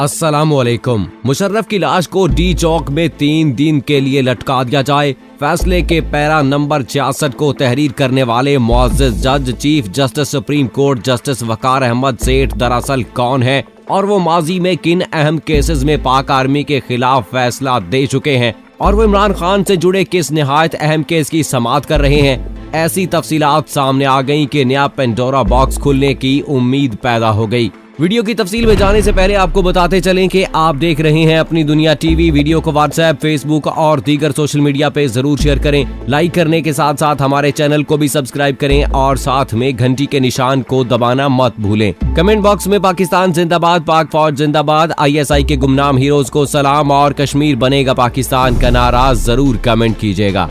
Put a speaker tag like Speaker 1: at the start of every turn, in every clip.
Speaker 1: अस्सलामुअलैकुम। मुशर्रफ की लाश को डी चौक में 3 दिन के लिए लटका दिया जाए। फैसले के पैरा नंबर 66 को तहरीर करने वाले मुअज़्ज़ज़ जज chief justice supreme court justice Waqar Ahmad Seth दरअसल कौन है और वो माजी में किन अहम केसेस में पाक आर्मी के खिलाफ फैसला दे चुके हैं और वो इमरान खान से जुड़े किस निहायत अहम केस की समाअत कर रहे हैं। ऐसी तफसीलात सामने आ गई कि नया पेंडोरा बॉक्स खुलने की उम्मीद पैदा हो गई। वीडियो की तफसील में जाने से पहले आपको बताते चलें कि आप देख रहे हैं अपनी दुनिया टीवी। वीडियो को व्हाट्सएप, फेसबुक और दीगर सोशल मीडिया पे जरूर शेयर करें। लाइक करने के साथ साथ हमारे चैनल को भी सब्सक्राइब करें और साथ में घंटी के निशान को दबाना मत भूलें। कमेंट बॉक्स में पाकिस्तान जिंदाबाद, पाक फौज जिंदाबाद, ISI के गुमनाम हीरोज को सलाम और कश्मीर बनेगा पाकिस्तान का नारा जरूर कमेंट कीजिएगा।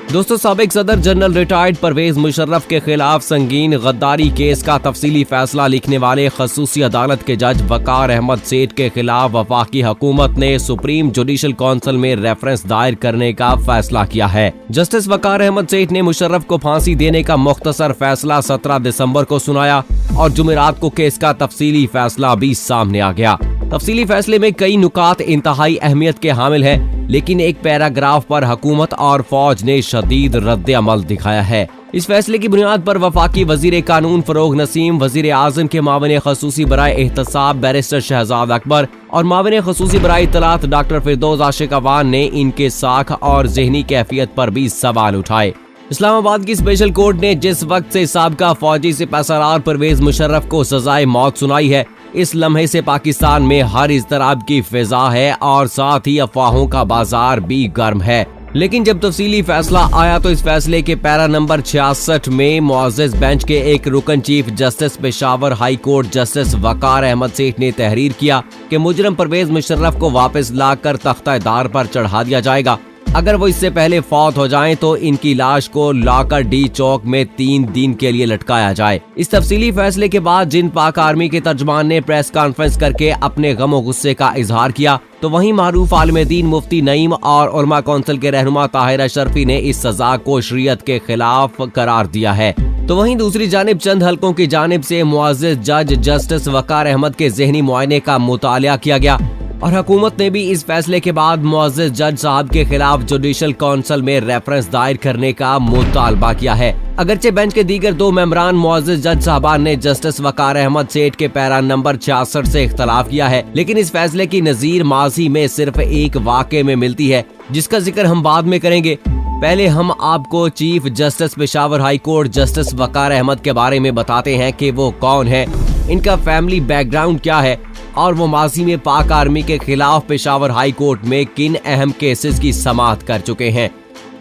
Speaker 1: दोस्तों, साबिक सदर जनरल रिटायर्ड परवेज मुशर्रफ के खिलाफ संगीन गद्दारी केस का तफसीली फैसला लिखने वाले खसूसी अदालत के जज वकार अहमद सेठ के खिलाफ वफाकी हुकूमत ने सुप्रीम जुडिशल काउंसिल में रेफरेंस दायर करने का फैसला किया है। जस्टिस वकार अहमद सेठ ने मुशर्रफ को फांसी देने का मुख्तसर फैसला 17 दिसंबर को सुनाया और जुमेरात को केस का तफसीली फैसला भी सामने आ गया। तफसीली फैसले में कई नुकात इंतहाई अहमियत के हामिल है, लेकिन एक पैराग्राफ पर हुकूमत और फौज ने शदीद रद्द अमल दिखाया है। इस फैसले की बुनियाद पर वफाकी वजीर कानून फरोग नसीम, वजीर आजम के मावन खसूसी बराए एहतसाब बैरिस्टर शहजाद अकबर और मावन खसूसी बराए इत्तलात डॉक्टर फिरदौस आशिक अवान ने इनके साख और जहनी कैफियत पर भी सवाल उठाए। इस्लामाबाद की स्पेशल कोर्ट ने जिस वक्त से साबका फौजी सिपहसालार परवेज मुशर्रफ को सजाए मौत सुनाई है, इस लम्हे से पाकिस्तान में हर इज़्तिराब की फिजा है और साथ ही अफवाहों का बाजार भी गर्म है। लेकिन जब तफसीली फैसला आया तो इस फैसले के पैरा नंबर 66 में मुअज़्ज़ज़ बेंच के एक रुकन chief justice Peshawar high court justice Waqar Ahmad Seth ने तहरीर किया कि मुजरम परवेज मुशर्रफ को वापस लाकर तख्ता-ए-दार पर चढ़ा दिया जाएगा। अगर वो इससे पहले फौत हो जाएं तो इनकी लाश को लाकर डी चौक में 3 दिन के लिए लटकाया जाए। इस तफसीली फैसले के बाद जिन पाक आर्मी के तर्जमान ने प्रेस कॉन्फ्रेंस करके अपने गम और गुस्से का इजहार किया, तो वहीं मारूफ आलिम दीन मुफ्ती नईम और उलमा कौंसिल के रहनुमा ताहिर अशरफी ने इस सजा को शरीयत के खिलाफ करार दिया है। तो वहीं दूसरी जानिब चंद हलकों की जानिब से मुअज़्ज़ज़ जज जस्टिस वकार अहमद के ज़हनी मुआयने का मुतालिया किया गया और हुकूमत ने भी इस फैसले के बाद मुअज़्ज़ज़ जज साहब के खिलाफ जुडिशल काउंसिल में रेफरेंस दायर करने का मुतालबा किया है। अगरचे बेंच के दीगर 2 मेंबरान मुअज़्ज़ज़ जज साहबान ने जस्टिस वकार अहमद सेठ के पैरा नंबर 66 से इख्तलाफ किया है, लेकिन इस फैसले की नजीर माजी में सिर्फ एक वाक़े में मिलती है, जिसका जिक्र हम बाद में करेंगे। पहले हम आपको chief justice Peshawar high court justice Waqar Ahmad के बारे में बताते हैं कि वो कौन है, इनका फैमिली बैकग्राउंड क्या है और वो माजी में पाक आर्मी के खिलाफ पेशावर हाई कोर्ट में किन अहम केसेस की समाअत कर चुके हैं।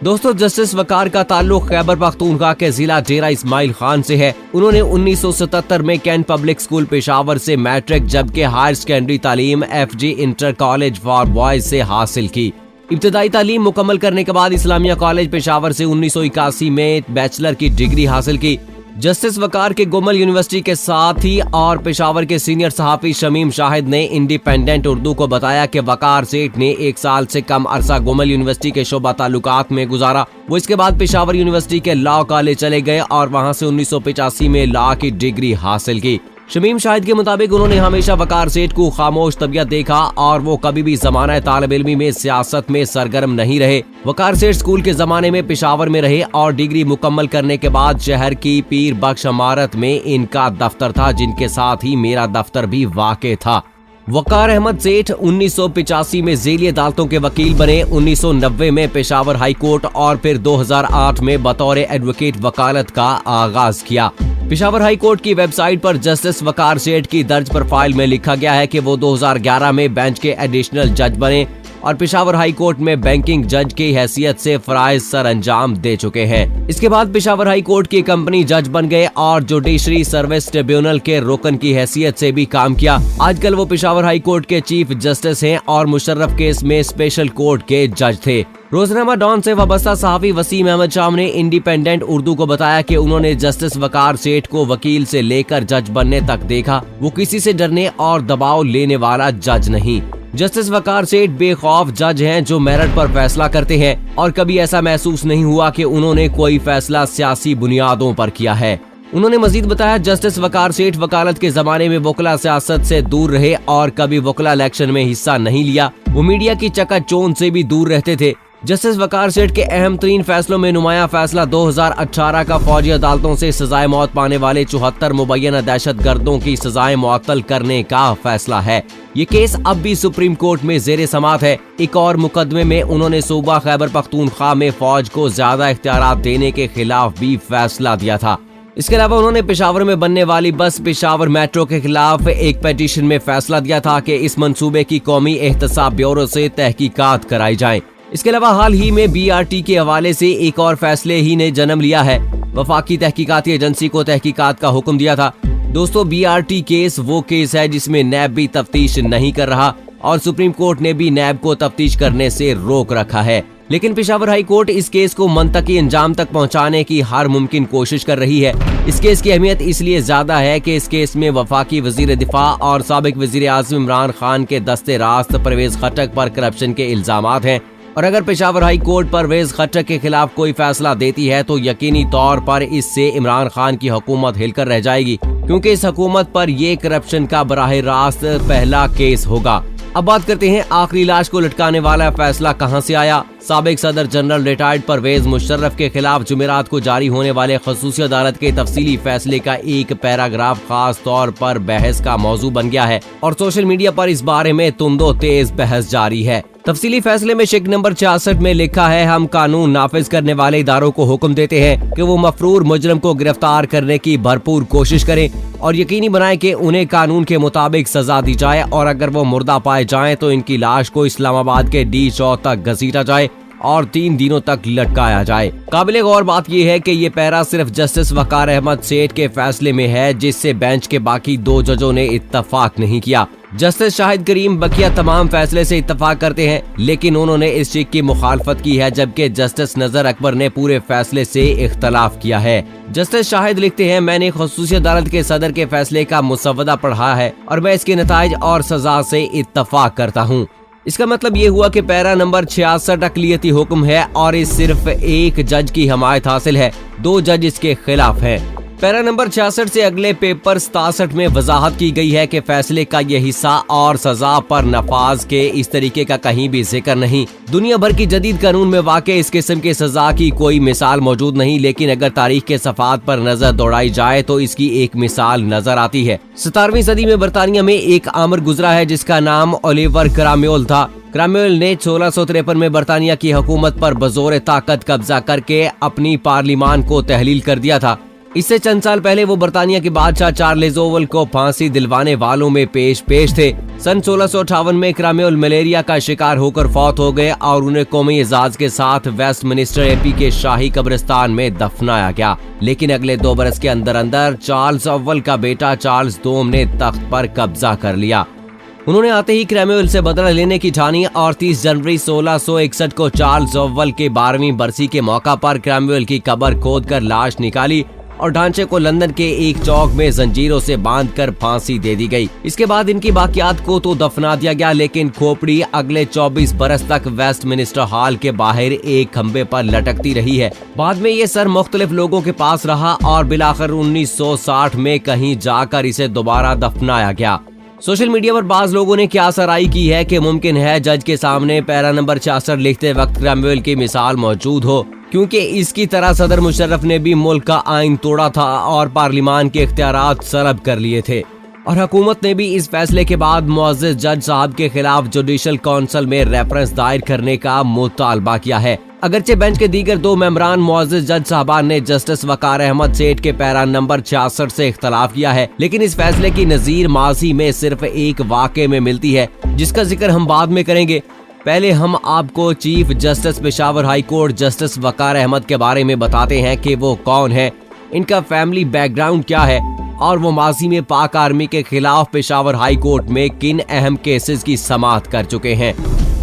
Speaker 1: दोस्तों, जस्टिस वकार का ताल्लुक खैबर पख्तूनख्वा के जिला डेरा इस्माइल खान से है। उन्होंने 1977 में कैंट पब्लिक स्कूल पेशावर से मैट्रिक जबकि हायर सेकेंडरी तालीम FG inter college for boys से हासिल की। इब्तदाई तालीम मुकम्मल करने के बाद इस्लामिया कॉलेज पेशावर से 1981 में बैचलर की डिग्री हासिल की। जस्टिस वकार के गोमल यूनिवर्सिटी के साथ ही और पेशावर के सीनियर सहाफी शमीम शाहिद ने इंडिपेंडेंट उर्दू को बताया कि वकार सेठ ने 1 साल से कम अरसा गोमल यूनिवर्सिटी के शोबा ताल्लुकात में गुजारा। वो इसके बाद पेशावर यूनिवर्सिटी के लॉ कॉलेज चले गए और वहां से 1985 में लॉ की डिग्री हासिल की। शमीम शाहिद के मुताबिक उन्होंने हमेशा वकार सेठ को खामोश तबीयत देखा और वो कभी भी जमाना तालिब इल्मी में सियासत में सरगर्म नहीं रहे। वकार सेठ स्कूल के जमाने में पेशावर में रहे और डिग्री मुकम्मल करने के बाद शहर की पीर बख्श इमारत में इनका दफ्तर था, जिनके साथ ही मेरा दफ्तर भी वाक़ था। वकार अहमद सेठ 1985 में ज़ेली अदालतों के वकील बने। 1990 में पेशावर हाई कोर्ट और फिर 2008 में बतौर एडवोकेट वकालत का आगाज किया। पेशावर हाई कोर्ट की वेबसाइट पर जस्टिस वकार सेठ की दर्ज प्रोफाइल में लिखा गया है कि वो 2011 में बेंच के एडिशनल जज बने और पेशावर हाई कोर्ट में बैंकिंग जज की हैसियत से फराइज सर अंजाम दे चुके हैं। इसके बाद पेशावर हाई कोर्ट की कंपनी जज बन गए और जुडिशरी सर्विस ट्रिब्यूनल के रुकन की हैसियत से भी काम किया। आजकल वो पेशावर हाई कोर्ट के चीफ जस्टिस हैं और मुशर्रफ केस में स्पेशल कोर्ट के जज थे। रोजनामा डॉन से वाबस्ता सहाफी वसीम अहमद शाम ने इंडिपेंडेंट उर्दू को बताया कि उन्होंने जस्टिस वकार सेठ को वकील से लेकर जज बनने तक देखा। वो किसी से डरने और दबाव लेने वाला जज नहीं। जस्टिस वकार सेठ बेखौफ जज हैं जो मेरिट पर फैसला करते हैं और कभी ऐसा महसूस नहीं हुआ कि उन्होंने कोई फैसला सियासी बुनियादों पर किया है। उन्होंने मजीद बताया, जस्टिस वकार सेठ वकालत के जमाने में वकला सियासत से दूर रहे और कभी वकला इलेक्शन में हिस्सा नहीं लिया। वो मीडिया की चकाचौंध से भी दूर रहते थे। जस्टिस वकार सेठ के अहम तरीन फैसलों में नुमाया फैसला 2018 का फौजी अदालतों से सजाए मौत पाने वाले 74 मुबैना दहशत गर्दों की सजाएं मुअत्तल करने का फैसला है। ये केस अब भी सुप्रीम कोर्ट में जेरे समात है। एक और मुकदमे में उन्होंने सूबा खैबर पख्तूनख्वा में फौज को ज्यादा इख्तियारात देने के खिलाफ भी फैसला दिया था। इसके अलावा उन्होंने पेशावर में बनने वाली बस पेशावर मेट्रो के खिलाफ एक पिटीशन में फैसला दिया था कि इस मंसूबे की कौमी एहतसाब ब्यूरो से तहकीकात कराई जाएं। इसके अलावा हाल ही में BRT के हवाले से एक और फैसले ही ने जन्म लिया है। वफाकी तहकीकाती एजेंसी को तहकीकात का हुक्म दिया था। दोस्तों, BRT केस वो केस है जिसमें नैब भी तफ्तीश नहीं कर रहा और सुप्रीम कोर्ट ने भी नैब को तफ्तीश करने से रोक रखा है। लेकिन पेशावर हाई कोर्ट इस केस को मंतकी अंजाम तक पहुंचाने की हर मुमकिन कोशिश कर रही है। इस केस की अहमियत इसलिए ज्यादा है कि इस केस में वफाकी वजीर दिफा और साबिक वजीर आज़म इमरान खान के दस्ते रास्त परवेज खट्टक पर करप्शन के इल्जामात हैं और अगर पेशावर हाई कोर्ट परवेज खट्टक के खिलाफ कोई फैसला देती है तो यकीनी तौर पर इससे इमरान खान की हुकूमत हिलकर रह जाएगी, क्योंकि इस हुकूमत पर ये करप्शन का बराह रास्त पहला केस होगा। अब बात करते हैं आखिरी लाश को लटकाने वाला फैसला कहां से आया। साबिक सदर जनरल रिटायर्ड परवेज मुशर्रफ के खिलाफ जुमेरात को जारी होने वाले खसूसी अदालत के तफसीली फैसले का एक पैराग्राफ खास तौर पर बहस का मौजू बन गया है और सोशल मीडिया पर इस बारे में तुंदो तेज बहस जारी है। तफसीली फैसले में शिक नंबर 66 में लिखा है, हम कानून नाफिज करने वाले इदारों को हुक्म देते हैं कि वो मफरूर मुजरम को गिरफ्तार करने की भरपूर कोशिश करें और यकीनी बनाएं कि उन्हें कानून के मुताबिक सजा दी जाए और अगर वो मुर्दा पाए जाएं तो इनकी लाश को इस्लामाबाद के D चौक तक घसीटा जाए और 3 दिनों तक लटकाया जाए। काबिले गौर बात यह है कि ये पैरा सिर्फ जस्टिस वकार अहमद सेठ के फैसले में है, जिससे बेंच के बाकी 2 जजों ने इत्तफाक नहीं किया। जस्टिस शाहिद करीम बकिया तमाम फैसले से इत्तफाक करते हैं, लेकिन उन्होंने इस चीज की मुखालफत की है, जबकि जस्टिस नजर अकबर ने पूरे फैसले से इख्तलाफ किया है। जस्टिस शाहिद लिखते हैं, मैंने खसूसी अदालत के सदर के फैसले का मुसवदा पढ़ा है और मैं इसके नताइज और सजा से इत्तफाक करता हूँ। इसका मतलब ये हुआ कि पैरा नंबर 66 अकलियती हुक्म है और इस सिर्फ एक जज की हमायत हासिल है, 2 जज इसके खिलाफ हैं। पैरा नंबर 66 से अगले पेपर 67 में वजाहत की गई है कि फैसले का ये हिस्सा और सजा पर नफाज के इस तरीके का कहीं भी जिक्र नहीं। दुनिया भर की जदीद कानून में वाक़ई इस किस्म के सजा की कोई मिसाल मौजूद नहीं, लेकिन अगर तारीख के सफ़ात पर नजर दौड़ाई जाए तो इसकी एक मिसाल नजर आती है। 17वीं सदी में बरतानिया में एक आमर गुजरा है जिसका नाम ओलिवर क्रामवेल था। क्रामवेल ने 1653 में बरतानिया की हुकूमत पर बजोर ताकत कब्जा करके अपनी पार्लिमान को तहलील कर दिया था। इससे चंद साल पहले वो बरतानिया के बादशाह चार्ल्स ओवल को फांसी दिलवाने वालों में पेश थे। सन 1658 में क्रामवेल मलेरिया का शिकार होकर फौत हो गए और उन्हें कौमी एजाज के साथ वेस्टमिनिस्टर AP के शाही कब्रिस्तान में दफनाया गया। लेकिन अगले 2 बरस के अंदर अंदर चार्ल्स अव्वल का बेटा चार्ल्स दोम ने तख्त पर कब्जा कर लिया। उन्होंने आते ही क्रामवेल से बदला लेने की ठानी और 30 जनवरी 1661 को चार्ल्स अव्वल के 12वीं बरसी के मौका पर क्रामवेल की कब्र खोदकर लाश निकाली और ढांचे को लंदन के एक चौक में जंजीरों से बांधकर फांसी दे दी गई। इसके बाद इनकी बाकियात को तो दफना दिया गया, लेकिन खोपड़ी अगले 24 बरस तक वेस्टमिनिस्टर हॉल के बाहर एक खंबे पर लटकती रही है। बाद में ये सर मुख्तलिफ लोगों के पास रहा और बिलाखिर 1960 में कहीं जाकर इसे दोबारा दफनाया गया। सोशल मीडिया पर बाज लोगों ने क्या सराई की है कि मुमकिन है जज के सामने पैरा नंबर 66 लिखते वक्त क्रामवेल की मिसाल मौजूद हो, क्योंकि इसकी तरह सदर मुशर्रफ ने भी मुल्क का आइन तोड़ा था और पार्लिमान के इख्तियारात सलब कर लिए थे और हुकूमत ने भी इस फैसले के बाद मुअज़्ज़ज़ जज साहब के खिलाफ जुडिशल काउंसिल में रेफरेंस दायर करने का मुतालबा किया है। अगरचे बेंच के दीगर 2 मेंबरान मुअज़्ज़ज़ जज साहबान ने जस्टिस वकार अहमद सेठ के पैरा नंबर 66 से इख्तलाफ किया है, लेकिन इस फैसले की नज़ीर माजी में सिर्फ एक वाक़े में मिलती है जिसका जिक्र हम बाद में करेंगे। पहले हम आपको chief justice Peshawar high court justice Waqar Ahmad के बारे में बताते हैं कि वो कौन है, इनका फैमिली बैकग्राउंड क्या है और वो माजी में पाक आर्मी के खिलाफ पेशावर हाई कोर्ट में किन अहम केसेस की समाअत कर चुके हैं।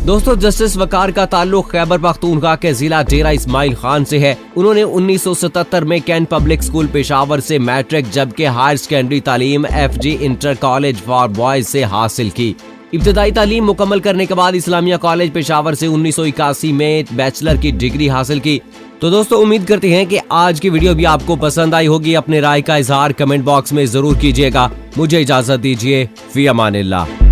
Speaker 1: दोस्तों, जस्टिस वकार का ताल्लुक खैबर पख्तूनख्वा के जिला डेरा इस्माइल खान से है। उन्होंने 1977 में कैंट पब्लिक स्कूल पेशावर से मैट्रिक जबकि हायर सेकेंडरी तालीम FG inter college for boys से हासिल की। इब्तदाई तालीम मुकम्मल करने के बाद इस्लामिया कॉलेज पेशावर से 1981 में बैचलर की डिग्री हासिल की तो दोस्तों उम्मीद करते हैं कि आज की वीडियो भी आपको पसंद आई होगी। अपने राय का इजहार कमेंट बॉक्स में जरूर कीजिएगा। मुझे इजाजत दीजिए। फी अमानिल्लाह।